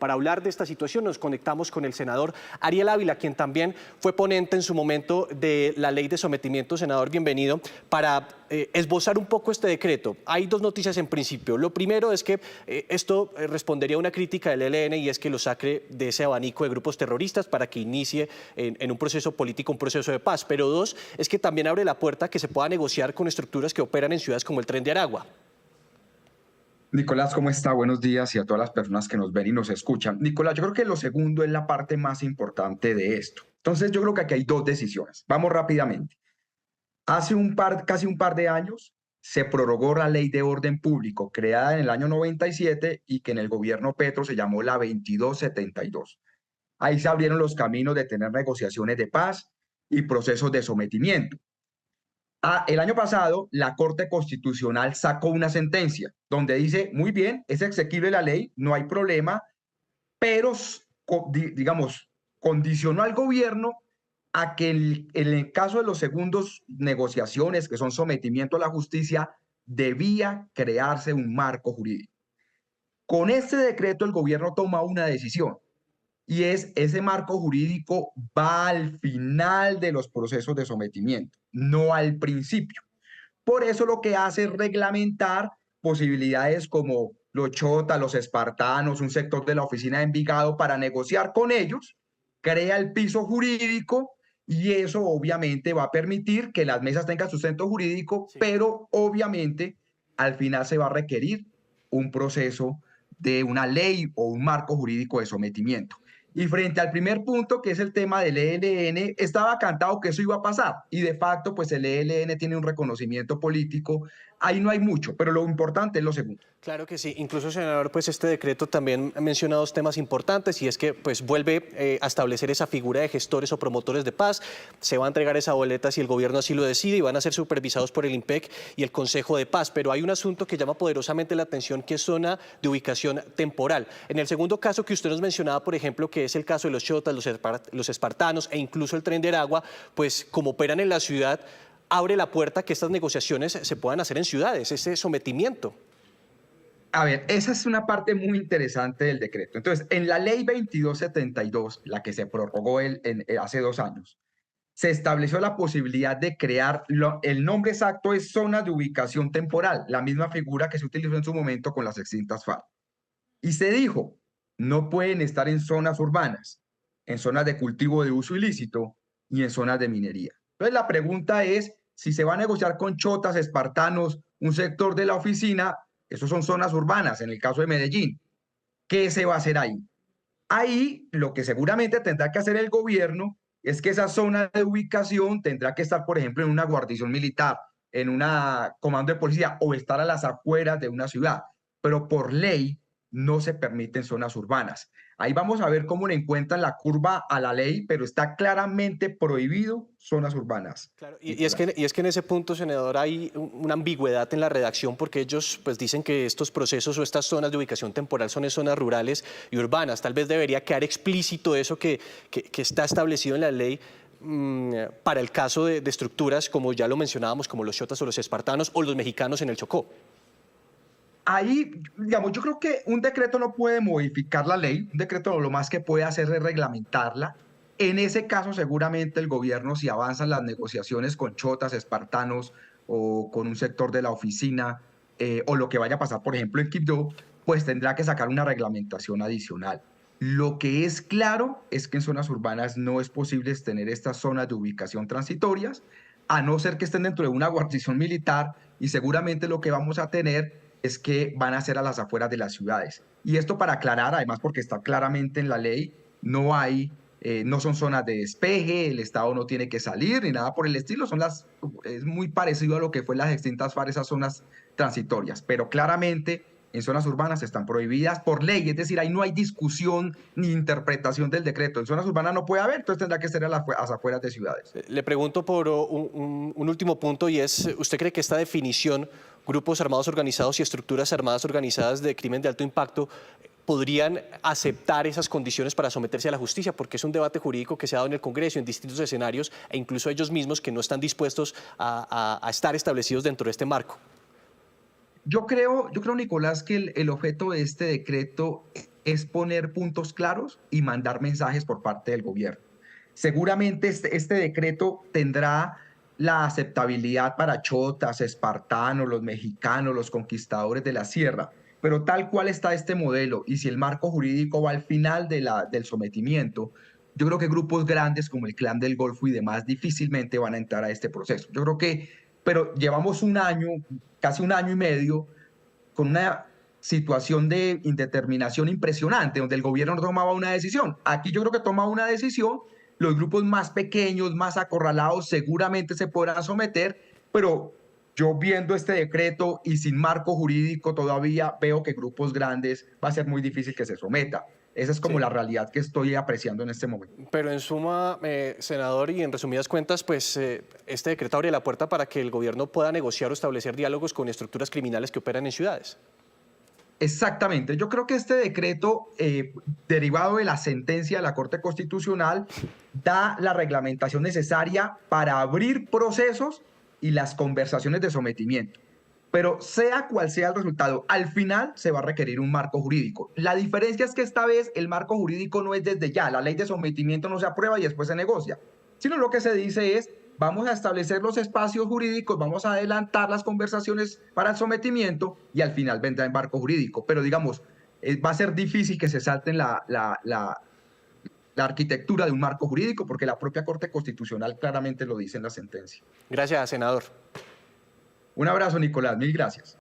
Para hablar de esta situación nos conectamos con el senador Ariel Ávila, quien también fue ponente en su momento de la ley de sometimiento. Senador, bienvenido. Para esbozar un poco este decreto, hay dos noticias en principio. Lo primero es que esto respondería a una crítica del ELN y es que lo saque de ese abanico de grupos terroristas para que inicie en un proceso político, un proceso de paz. Pero dos, es que también abre la puerta a que se pueda negociar con estructuras que operan en ciudades como el Tren de Aragua. Nicolás, ¿cómo está? Buenos días y a todas las personas que nos ven y nos escuchan. Nicolás, yo creo que lo segundo es la parte más importante de esto. Entonces, yo creo que aquí hay dos decisiones. Vamos rápidamente. Hace casi un par de años se prorrogó la Ley de Orden Público, creada en el año 97 y que en el gobierno Petro se llamó la 2272. Ahí se abrieron los caminos de tener negociaciones de paz y procesos de sometimiento. El año pasado, la Corte Constitucional sacó una sentencia donde dice, muy bien, es exequible la ley, no hay problema, pero, digamos, condicionó al gobierno a que en el caso de los segundos negociaciones, que son sometimiento a la justicia, debía crearse un marco jurídico. Con este decreto, el gobierno toma una decisión y es ese marco jurídico va al final de los procesos de sometimiento, no al principio. Por eso lo que hace es reglamentar posibilidades como los chotas, los espartanos, un sector de la oficina de Envigado para negociar con ellos, crea el piso jurídico y eso obviamente va a permitir que las mesas tengan sustento jurídico, Sí. pero obviamente al final se va a requerir un proceso de una ley o un marco jurídico de sometimiento. Y frente al primer punto, que es el tema del ELN, estaba cantado que eso iba a pasar. Y de facto, pues el ELN tiene un reconocimiento político. Ahí no hay mucho, pero lo importante es lo segundo. Claro que sí. Incluso, senador, pues este decreto también menciona dos temas importantes y es que pues vuelve a establecer esa figura de gestores o promotores de paz. Se va a entregar esa boleta si el gobierno así lo decide y van a ser supervisados por el IMPEC y el Consejo de Paz. Pero hay un asunto que llama poderosamente la atención, que es zona de ubicación temporal. En el segundo caso que usted nos mencionaba, por ejemplo, que es el caso de los chotas, los espartanos e incluso el Tren de Aragua, pues como operan en la ciudad, abre la puerta a que estas negociaciones se puedan hacer en ciudades, ese sometimiento. A ver, esa es una parte muy interesante del decreto. Entonces, en la ley 2272, la que se prorrogó hace 2 años, se estableció la posibilidad de crear, el nombre exacto es zona de ubicación temporal, la misma figura que se utilizó en su momento con las extintas FARC. Y se dijo, no pueden estar en zonas urbanas, en zonas de cultivo de uso ilícito y en zonas de minería. Entonces la pregunta es, si se va a negociar con chotas, espartanos, un sector de la oficina, esos son zonas urbanas, en el caso de Medellín, ¿qué se va a hacer ahí? Ahí lo que seguramente tendrá que hacer el gobierno es que esa zona de ubicación tendrá que estar, por ejemplo, en una guarnición militar, en una comando de policía o estar a las afueras de una ciudad. Pero por ley no se permiten zonas urbanas. Ahí vamos a ver cómo le encuentran la curva a la ley, pero está claramente prohibido zonas urbanas. Claro, Nicolás. y es que en ese punto, senador, hay una ambigüedad en la redacción porque ellos pues dicen que estos procesos o estas zonas de ubicación temporal son en zonas rurales y urbanas. Tal vez debería quedar explícito eso que está establecido en la ley para el caso de estructuras como ya lo mencionábamos, como los chotas o los espartanos o los mexicanos en el Chocó. Ahí, digamos, yo creo que un decreto no puede modificar la ley, un decreto lo más que puede hacer es reglamentarla. En ese caso, seguramente el gobierno, si avanzan las negociaciones con chotas, espartanos o con un sector de la oficina, o lo que vaya a pasar, por ejemplo, en Quibdó, pues tendrá que sacar una reglamentación adicional. Lo que es claro es que en zonas urbanas no es posible tener estas zonas de ubicación transitorias, a no ser que estén dentro de una guarnición militar, y seguramente lo que vamos a tener es que van a ser a las afueras de las ciudades. Y esto para aclarar, además porque está claramente en la ley, no son zonas de despeje, el Estado no tiene que salir ni nada por el estilo, es muy parecido a lo que fue las extintas FARC, esas zonas transitorias, pero claramente en zonas urbanas están prohibidas por ley, es decir, ahí no hay discusión ni interpretación del decreto. En zonas urbanas no puede haber, entonces tendrá que ser a las afueras de ciudades. Le pregunto por un último punto y es, ¿usted cree que esta definición, grupos armados organizados y estructuras armadas organizadas de crimen de alto impacto, podrían aceptar esas condiciones para someterse a la justicia? Porque es un debate jurídico que se ha dado en el Congreso, en distintos escenarios, e incluso ellos mismos que no están dispuestos a estar establecidos dentro de este marco. Yo creo, Nicolás, que el objeto de este decreto es poner puntos claros y mandar mensajes por parte del gobierno. Seguramente este decreto tendrá la aceptabilidad para chotas, espartanos, los mexicanos, los conquistadores de la sierra, pero tal cual está este modelo y si el marco jurídico va al final del sometimiento, yo creo que grupos grandes como el Clan del Golfo y demás difícilmente van a entrar a este proceso. Yo creo que, pero llevamos un año, casi un año y medio, con una situación de indeterminación impresionante, donde el gobierno no tomaba una decisión. Aquí yo creo que toma una decisión, los grupos más pequeños, más acorralados, seguramente se podrán someter, pero yo viendo este decreto y sin marco jurídico todavía veo que grupos grandes va a ser muy difícil que se someta. Esa es como Sí. la realidad que estoy apreciando en este momento. Pero en suma, senador, y en resumidas cuentas, pues este decreto abre la puerta para que el gobierno pueda negociar o establecer diálogos con estructuras criminales que operan en ciudades. Exactamente. Yo creo que este decreto, derivado de la sentencia de la Corte Constitucional, da la reglamentación necesaria para abrir procesos y las conversaciones de sometimiento. Pero sea cual sea el resultado, al final se va a requerir un marco jurídico. La diferencia es que esta vez el marco jurídico no es desde ya. La ley de sometimiento no se aprueba y después se negocia, sino lo que se dice es: vamos a establecer los espacios jurídicos, vamos a adelantar las conversaciones para el sometimiento y al final vendrá el marco jurídico. Pero digamos, va a ser difícil que se salten la arquitectura de un marco jurídico porque la propia Corte Constitucional claramente lo dice en la sentencia. Gracias, senador. Un abrazo, Nicolás. Mil gracias.